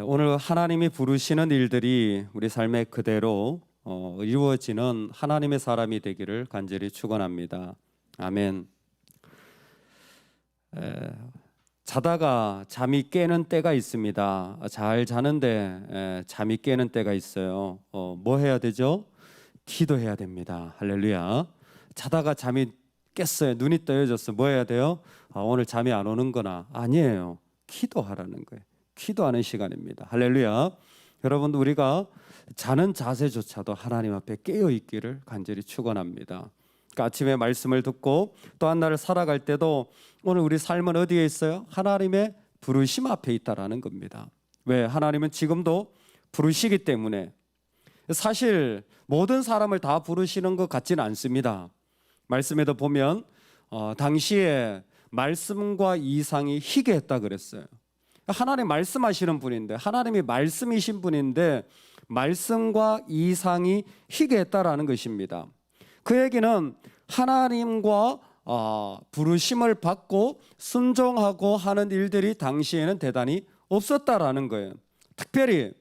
오늘 하나님이 부르시는 일들이 우리 삶에 그대로 이루어지는 하나님의 사람이 되기를 간절히 축원합니다. 아멘. 자다가 잠이 깨는 때가 있습니다. 잘 자는데 잠이 깨는 때가 있어요. 뭐 해야 되죠? 기도해야 됩니다. 할렐루야. 자다가 잠이 깼어요. 눈이 떠여졌어. 뭐 해야 돼요? 오늘 잠이 안 오는구나. 아니에요. 기도하라는 거예요. 기도하는 시간입니다. 할렐루야. 여러분, 우리가 자는 자세조차도 하나님 앞에 깨어 있기를 간절히 축원합니다. 그러니까 아침에 말씀을 듣고 또 한 날을 살아갈 때도 오늘 우리 삶은 어디에 있어요? 하나님의 부르심 앞에 있다라는 겁니다. 왜? 하나님은 지금도 부르시기 때문에. 사실 모든 사람을 다 부르시는 것 같지는 않습니다. 말씀에도 보면 당시에 말씀과 이상이 희귀했다 그랬어요. 하나님 말씀하시는 분인데, 하나님이 말씀이신 분인데 말씀과 이상이 희귀했다라는 것입니다. 그 얘기는 하나님과 부르심을 받고 순종하고 하는 일들이 당시에는 대단히 없었다라는 거예요. 특별히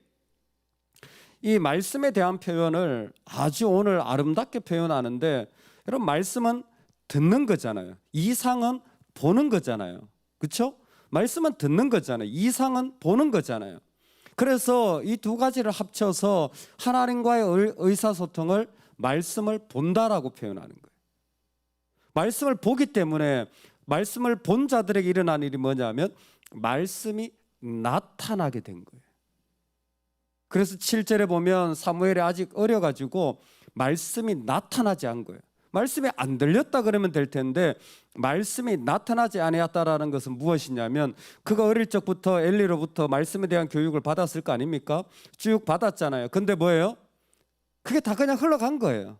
이 말씀에 대한 표현을 아주 오늘 아름답게 표현하는데, 여러분, 말씀은 듣는 거잖아요. 이상은 보는 거잖아요. 그렇죠? 말씀은 듣는 거잖아요. 이상은 보는 거잖아요. 그래서 이 두 가지를 합쳐서 하나님과의 의사소통을 말씀을 본다라고 표현하는 거예요. 말씀을 보기 때문에 말씀을 본 자들에게 일어난 일이 뭐냐면 말씀이 나타나게 된 거예요. 그래서 7절에 보면 사무엘이 아직 어려가지고 말씀이 나타나지 않은 거예요. 말씀이 안 들렸다 그러면 될 텐데 말씀이 나타나지 아니었다라는 것은 무엇이냐면, 그가 어릴 적부터 엘리로부터 말씀에 대한 교육을 받았을 거 아닙니까? 쭉 받았잖아요. 근데 뭐예요? 그게 다 그냥 흘러간 거예요.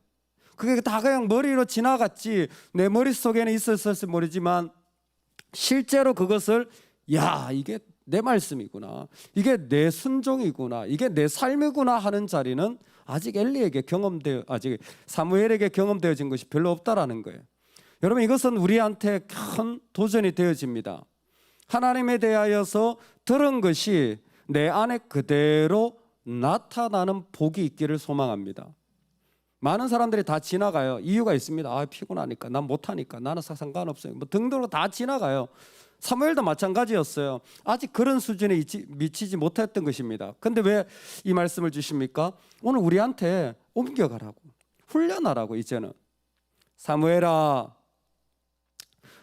그게 다 그냥 머리로 지나갔지 내 머릿속에는 있었을지 모르지만 실제로 그것을 이게 내 말씀이구나, 이게 내 순종이구나, 이게 내 삶이구나 하는 자리는 아직 아직 사무엘에게 경험되어진 것이 별로 없다라는 거예요. 여러분, 이것은 우리한테 큰 도전이 되어집니다. 하나님에 대하여서 들은 것이 내 안에 그대로 나타나는 복이 있기를 소망합니다. 많은 사람들이 다 지나가요. 이유가 있습니다. 피곤하니까, 난 못하니까, 나는 상관없어요, 뭐 등등으로 다 지나가요. 사무엘도 마찬가지였어요. 아직 그런 수준에 미치지 못했던 것입니다. 근데 왜 이 말씀을 주십니까? 오늘 우리한테 옮겨가라고, 훈련하라고. 이제는 사무엘아,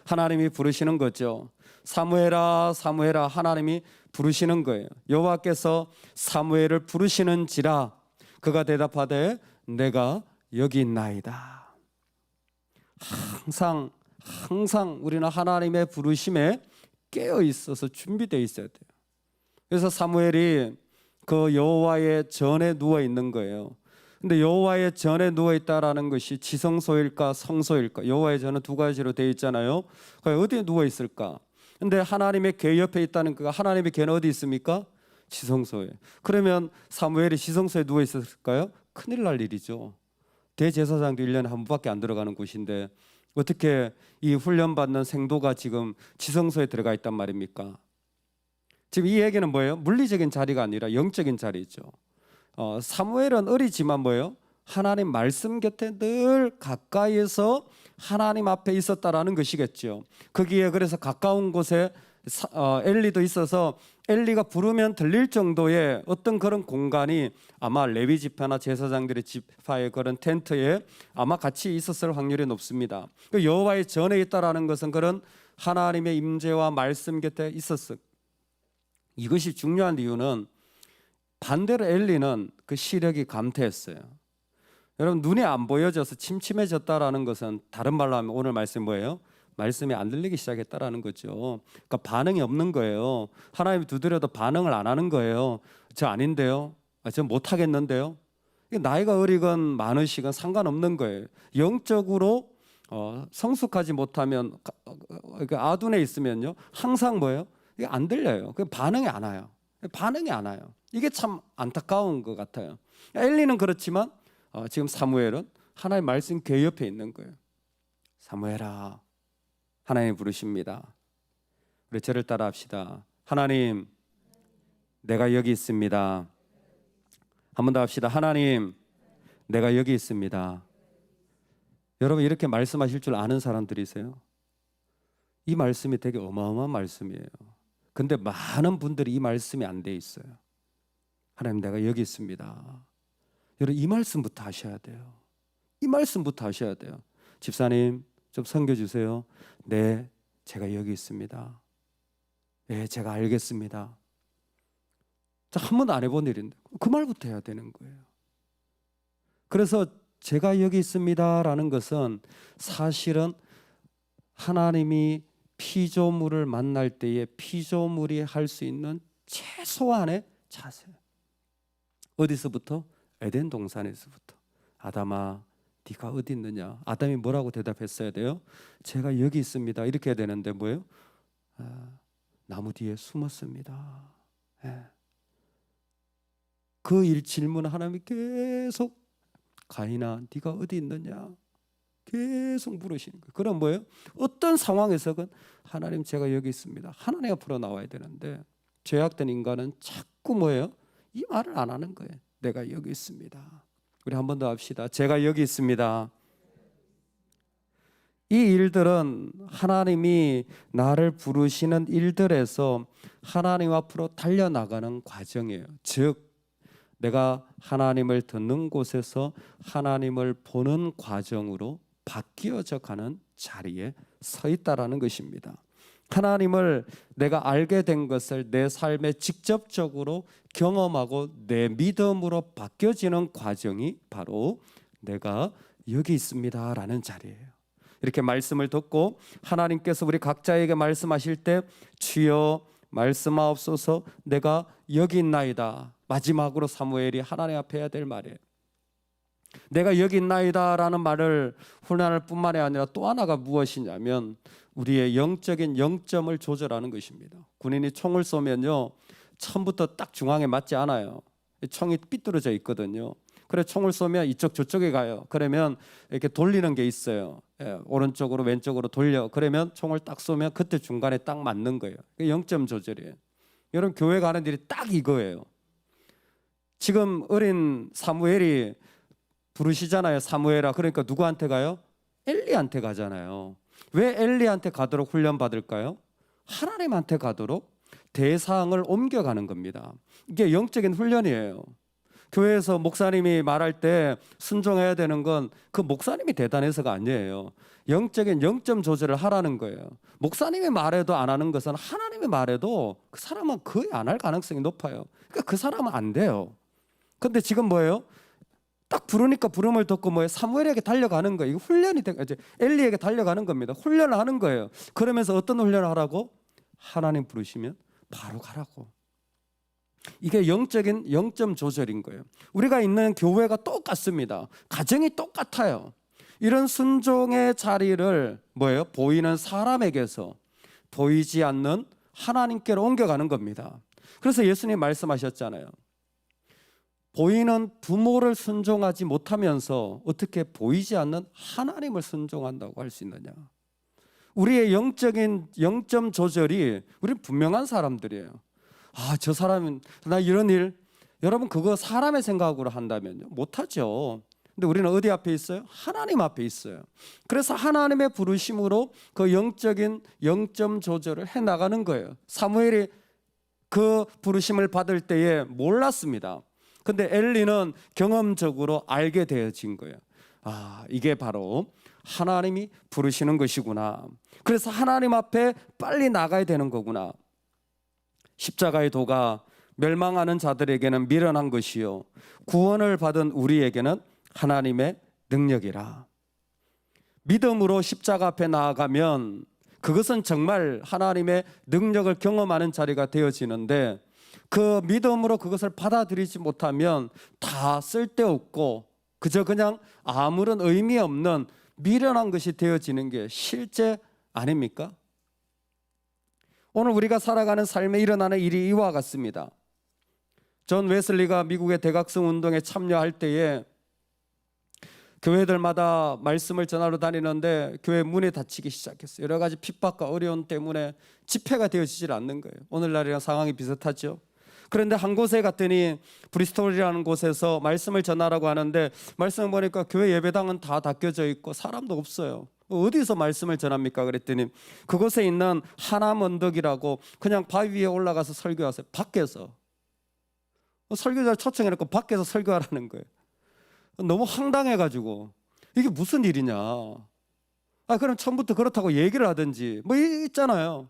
하나님이 부르시는 거죠. 사무엘아, 사무엘아, 하나님이 부르시는 거예요. 여호와께서 사무엘을 부르시는지라 그가 대답하되 내가 여기 있나이다. 항상 우리는 하나님의 부르심에 깨어 있어서 준비되어 있어야 돼요. 그래서 사무엘이 그 여호와의 전에 누워 있는 거예요. 근데 여호와의 전에 누워 있다라는 것이 지성소일까 성소일까? 여호와의 전은 두 가지로 되어 있잖아요. 어디에 누워 있을까? 근데 하나님의 궤 옆에 있다는 그 하나님의 궤는 어디 있습니까? 지성소에. 그러면 사무엘이 지성소에 누워 있었을까요? 큰일 날 일이죠. 대제사장도 1년에 한 번밖에 안 들어가는 곳인데 어떻게 이 훈련받는 생도가 지금 지성소에 들어가 있단 말입니까? 지금 이 얘기는 뭐예요? 물리적인 자리가 아니라 영적인 자리죠. 사무엘은 어리지만 뭐예요? 하나님 말씀 곁에 늘 가까이에서 하나님 앞에 있었다라는 것이겠죠. 거기에 그래서 가까운 곳에 엘리도 있어서 엘리가 부르면 들릴 정도의 어떤 그런 공간이 아마 레위 지파나 제사장들의 지파의 그런 텐트에 아마 같이 있었을 확률이 높습니다. 그 여호와의 전에 있다라는 것은 그런 하나님의 임재와 말씀 곁에 있었어. 이것이 중요한 이유는 반대로 엘리는 그 시력이 감퇴했어요. 여러분, 눈이 안 보여져서 침침해졌다라는 것은 다른 말로 하면 오늘 말씀이 뭐예요? 말씀이 안 들리기 시작했다라는 거죠. 그러니까 반응이 없는 거예요. 하나님이 두드려도 반응을 안 하는 거예요. 저 아닌데요? 저 못하겠는데요? 나이가 어리건 많으시건 상관없는 거예요. 영적으로 성숙하지 못하면 아둔에 있으면요 항상 뭐예요? 이게 안 들려요. 반응이 안 와요. 반응이 안 와요. 이게 참 안타까운 것 같아요. 엘리는 그렇지만 지금 사무엘은 하나님의 말씀 궤 옆에 있는 거예요. 사무엘아, 하나님 부르십니다. 우리 저를 따라 합시다. 하나님, 내가 여기 있습니다. 한 번 더 합시다. 하나님, 내가 여기 있습니다. 여러분 이렇게 말씀하실 줄 아는 사람들이세요? 이 말씀이 되게 어마어마한 말씀이에요. 근데 많은 분들이 이 말씀이 안 돼 있어요. 하나님, 내가 여기 있습니다. 여러분 이 말씀부터 하셔야 돼요. 이 말씀부터 하셔야 돼요. 집사님 좀 섬겨주세요. 네, 제가 여기 있습니다. 네, 제가 알겠습니다. 한 번도 안 해본 일인데 그 말부터 해야 되는 거예요. 그래서 제가 여기 있습니다라는 것은 사실은 하나님이 피조물을 만날 때에 피조물이 할 수 있는 최소한의 자세. 어디서부터? 에덴 동산에서부터. 아담아, 네가 어디 있느냐? 아담이 뭐라고 대답했어야 돼요? 제가 여기 있습니다. 이렇게 해야 되는데 뭐예요? 나무 뒤에 숨었습니다. 예. 그 질문 하나님이 계속 가인아, 네가 어디 있느냐? 계속 물으시는 거예요. 그럼 뭐예요? 어떤 상황에서건 하나님 제가 여기 있습니다. 하나님 앞으로 나와야 되는데 죄악된 인간은 자꾸 뭐예요? 이 말을 안 하는 거예요. 내가 여기 있습니다. 우리 한 번 더 합시다. 제가 여기 있습니다. 이 일들은 하나님이 나를 부르시는 일들에서 하나님 앞으로 달려나가는 과정이에요. 즉 내가 하나님을 듣는 곳에서 하나님을 보는 과정으로 바뀌어져 가는 자리에 서 있다라는 것입니다. 하나님을 내가 알게 된 것을 내 삶에 직접적으로 경험하고 내 믿음으로 바뀌어지는 과정이 바로 내가 여기 있습니다라는 자리예요. 이렇게 말씀을 듣고 하나님께서 우리 각자에게 말씀하실 때 주여 말씀하옵소서, 내가 여기 있나이다. 마지막으로 사무엘이 하나님 앞에 해야 될 말이에요. 내가 여기 있나이다 라는 말을 훈련할 뿐만이 아니라 또 하나가 무엇이냐면 우리의 영적인 영점을 조절하는 것입니다. 군인이 총을 쏘면요, 처음부터 딱 중앙에 맞지 않아요. 총이 삐뚤어져 있거든요. 그래 총을 쏘면 이쪽 저쪽에 가요. 그러면 이렇게 돌리는 게 있어요. 예, 오른쪽으로 왼쪽으로 돌려. 그러면 총을 딱 쏘면 그때 중간에 딱 맞는 거예요. 그게 영점 조절이에요. 여러분 교회 가는 일이 딱 이거예요. 지금 어린 사무엘이 부르시잖아요. 사무엘아. 그러니까 누구한테 가요? 엘리한테 가잖아요. 왜 엘리한테 가도록 훈련 받을까요? 하나님한테 가도록 대상을 옮겨가는 겁니다. 이게 영적인 훈련이에요. 교회에서 목사님이 말할 때 순종해야 되는 건 그 목사님이 대단해서가 아니에요. 영적인 영점 조절을 하라는 거예요. 목사님이 말해도 안 하는 것은 하나님이 말해도 그 사람은 거의 안 할 가능성이 높아요. 그러니까 그 사람은 안 돼요. 근데 지금 뭐예요? 딱 부르니까 부름을 듣고 뭐예요? 사무엘에게 달려가는 거예요. 이거 훈련이 이제 엘리에게 달려가는 겁니다. 훈련을 하는 거예요. 그러면서 어떤 훈련을 하라고? 하나님 부르시면 바로 가라고. 이게 영적인 영점 조절인 거예요. 우리가 있는 교회가 똑같습니다. 가정이 똑같아요. 이런 순종의 자리를 뭐예요? 보이는 사람에게서 보이지 않는 하나님께로 옮겨가는 겁니다. 그래서 예수님 말씀하셨잖아요. 보이는 부모를 순종하지 못하면서 어떻게 보이지 않는 하나님을 순종한다고 할 수 있느냐? 우리의 영적인 영점 조절이 우리는 분명한 사람들이에요. 아, 저 사람은 나 이런 일, 여러분 그거 사람의 생각으로 한다면요 못하죠. 근데 우리는 어디 앞에 있어요? 하나님 앞에 있어요. 그래서 하나님의 부르심으로 그 영적인 영점 조절을 해나가는 거예요. 사무엘이 그 부르심을 받을 때에 몰랐습니다. 근데 엘리는 경험적으로 알게 되어진 거예요. 아, 이게 바로 하나님이 부르시는 것이구나. 그래서 하나님 앞에 빨리 나가야 되는 거구나. 십자가의 도가 멸망하는 자들에게는 미련한 것이요 구원을 받은 우리에게는 하나님의 능력이라. 믿음으로 십자가 앞에 나아가면 그것은 정말 하나님의 능력을 경험하는 자리가 되어지는데 그 믿음으로 그것을 받아들이지 못하면 다 쓸데없고 그저 그냥 아무런 의미 없는 미련한 것이 되어지는 게 실제 아닙니까? 오늘 우리가 살아가는 삶에 일어나는 일이 이와 같습니다. 존 웨슬리가 미국의 대각성 운동에 참여할 때에 교회들마다 말씀을 전하러 다니는데 교회 문이 닫히기 시작했어요. 여러 가지 핍박과 어려움 때문에 집회가 되어지질 않는 거예요. 오늘날이랑 상황이 비슷하죠. 그런데 한 곳에 갔더니 브리스톨이라는 곳에서 말씀을 전하라고 하는데 말씀을 보니까 교회 예배당은 다 닫혀져 있고 사람도 없어요. 어디서 말씀을 전합니까? 그랬더니 그곳에 있는 하남 언덕이라고 그냥 바위 위에 올라가서 설교하세요. 밖에서. 설교자를 초청해놓고 밖에서 설교하라는 거예요. 너무 황당해가지고 이게 무슨 일이냐. 그럼 처음부터 그렇다고 얘기를 하든지 뭐 있잖아요.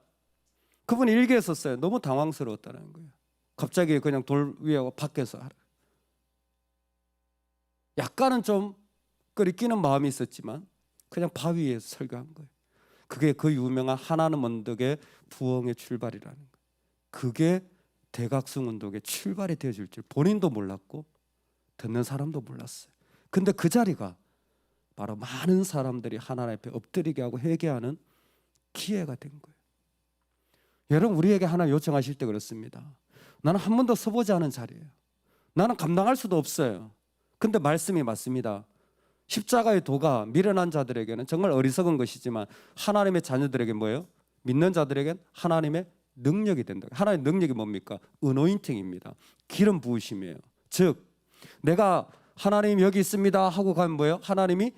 그분이 일기에 썼어요. 너무 당황스러웠다는 거예요. 갑자기 그냥 돌 위에 밖에서 하라. 약간은 좀 끓이끼는 마음이 있었지만 그냥 바위 위에서 설교한 거예요. 그게 그 유명한 하나는 언덕의 부흥의 출발이라는 거예요. 그게 대각성 운동의 출발이 되어줄 줄 본인도 몰랐고 듣는 사람도 몰랐어요. 근데 그 자리가 바로 많은 사람들이 하나님 앞에 엎드리게 하고 회개하는 기회가 된 거예요. 여러분, 우리에게 하나 요청하실 때 그렇습니다. 나는 한 번도 서보지 않은 자리예요. 나는 감당할 수도 없어요. 근데 말씀이 맞습니다. 십자가의 도가 미련한 자들에게는 정말 어리석은 것이지만 하나님의 자녀들에게 뭐예요? 믿는 자들에게는 하나님의 능력이 된다. 하나님의 능력이 뭡니까? 어노인팅입니다. 기름 부으심이에요. 즉 내가 하나님 여기 있습니다 하고 가면 뭐예요? 하나님이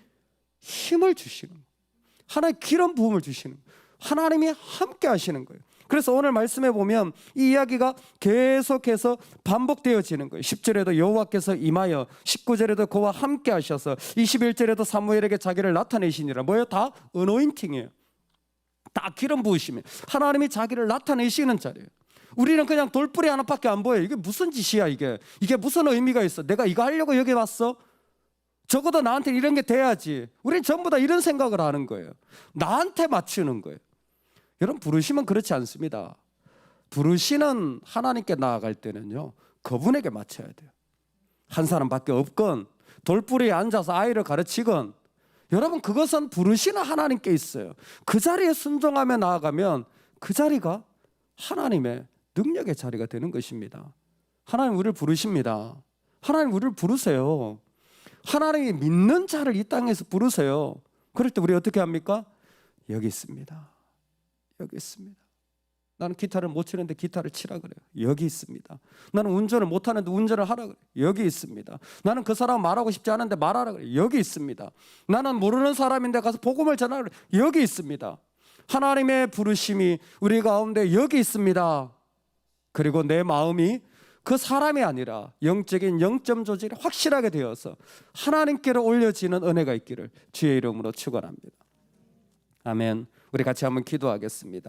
힘을 주시는 거예요. 하나님 기름 부음을 주시는 거예요. 하나님이 함께 하시는 거예요. 그래서 오늘 말씀에 보면 이 이야기가 계속해서 반복되어지는 거예요. 10절에도 여호와께서 임하여, 19절에도 그와 함께 하셔서, 21절에도 사무엘에게 자기를 나타내시니라. 뭐예요? 다 어노인팅이에요. 다 기름 부으시면 하나님이 자기를 나타내시는 자리예요. 우리는 그냥 돌뿌리 하나밖에 안 보여요. 이게 무슨 짓이야 이게 무슨 의미가 있어? 내가 이거 하려고 여기 왔어? 적어도 나한테 이런 게 돼야지. 우린 전부 다 이런 생각을 하는 거예요. 나한테 맞추는 거예요. 여러분, 부르심은 그렇지 않습니다. 부르시는 하나님께 나아갈 때는요, 그분에게 맞춰야 돼요. 한 사람밖에 없건 돌뿌리에 앉아서 아이를 가르치건, 여러분, 그것은 부르시는 하나님께 있어요. 그 자리에 순종하며 나아가면 그 자리가 하나님의 능력의 자리가 되는 것입니다. 하나님 우리를 부르십니다. 하나님 우리를 부르세요. 하나님이 믿는 자를 이 땅에서 부르세요. 그럴 때 우리 어떻게 합니까? 여기 있습니다. 여기 있습니다. 나는 기타를 못 치는데 기타를 치라 그래요. 여기 있습니다. 나는 운전을 못하는데 운전을 하라 그래요. 여기 있습니다. 나는 그 사람 말하고 싶지 않은데 말하라 그래요. 여기 있습니다. 나는 모르는 사람인데 가서 복음을 전하라 그래요. 여기 있습니다. 하나님의 부르심이 우리 가운데 여기 있습니다. 그리고 내 마음이 그 사람이 아니라 영적인 영점 조직이 확실하게 되어서 하나님께로 올려지는 은혜가 있기를 주의 이름으로 축원합니다. 아멘. 우리 같이 한번 기도하겠습니다.